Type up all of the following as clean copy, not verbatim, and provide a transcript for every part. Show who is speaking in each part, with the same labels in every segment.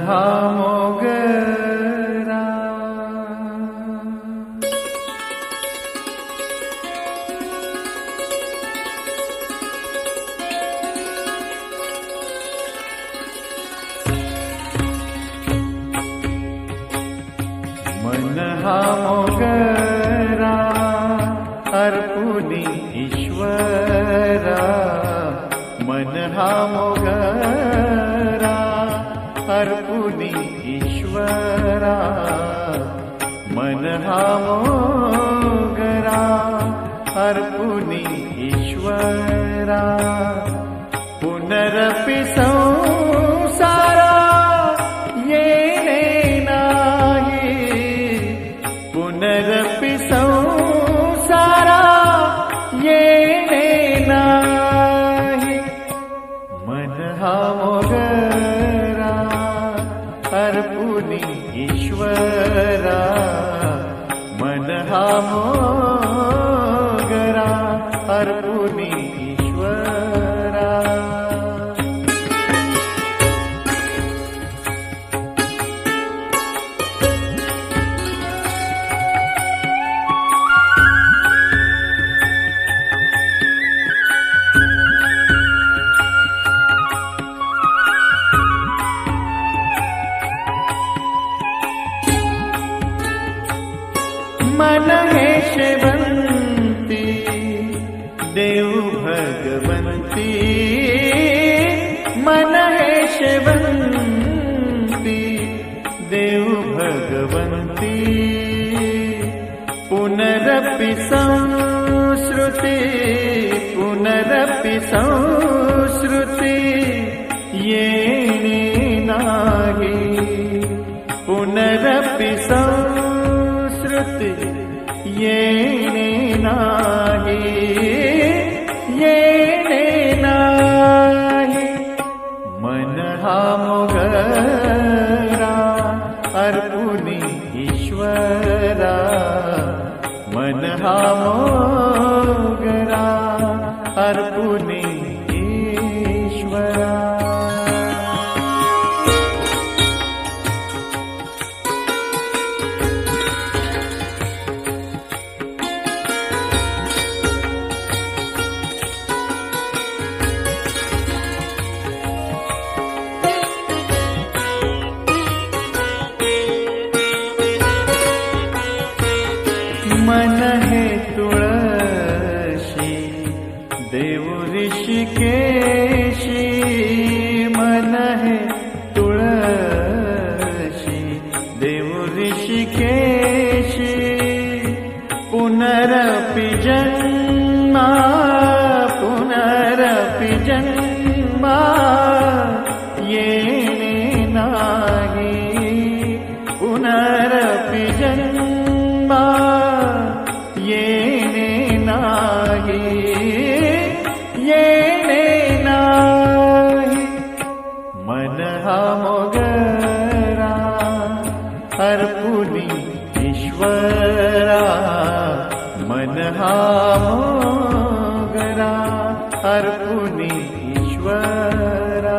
Speaker 1: हा मोगरा मन हा मोगरा अर्पुनी ईश्वरा मन हा मोगरा अर्पुनी ईश्वरा मन हा मोगरा अर्पुनी ईश्वरा पुनरपि संसारा येणे नाही पुनरपि संसारा येणे नाही मन हा मोगरा अर्पुनी ईश्वरा मन हा मोगरा अर्पुनी ईश्वरा मन हे शेवंती देव भगवंती मन हे शेवंती देव भगवंती पुनरपि संस्कृती पुनरपि संस्कृती येणे नाही पुनरपि संस्कृती येणे नाही येणे नाही मन हा मोगरा अर्पुनी ईश्वरा मन हा मोगरा अर्पुनी ईश्वरा मन हे तुळशी देव ऋषिकेशी मन हे तुळशी देव ऋषिकेशी पुनरपि जन्मा पुनरपि जन्मा येणे नाही पुनरपि जन्मा येणे नाही येणे नाही मन हा मोगरा अर्पुनी ईश्वरा मन हा मोगरा अर्पुनी ईश्वरा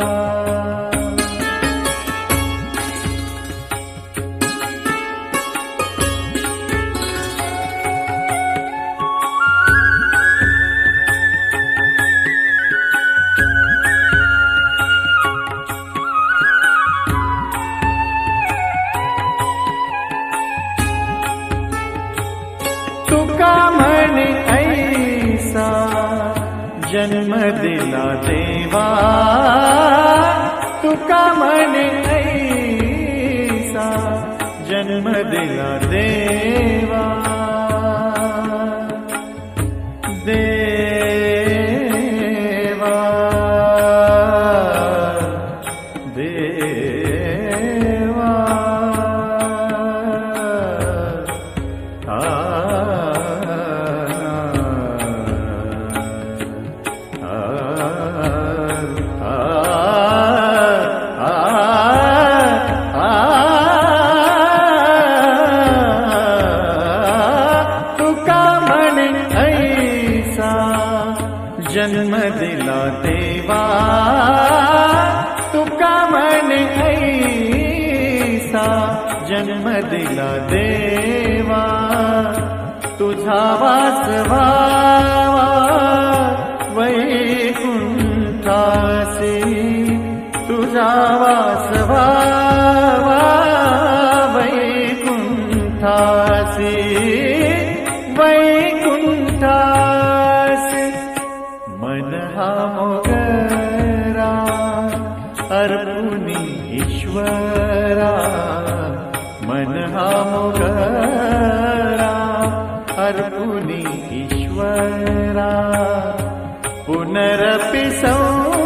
Speaker 1: तुका म्हणे ऐसा जन्म दिला देवा तुका म्हणे ऐसा जन्म दिला देवा देवा देवा जन्म दिला देवा तुका म्हणे दिला देवा, तुझा वास व्हावा वैकुंठासी, तुझा वास व्हावा वैकुंठासी, वैकुंठासी. मन हा मोगरा अर्पुनी ईश्वरा, मन हा मोगरा अर्पुनी ईश्वरा, पुनरपि सौ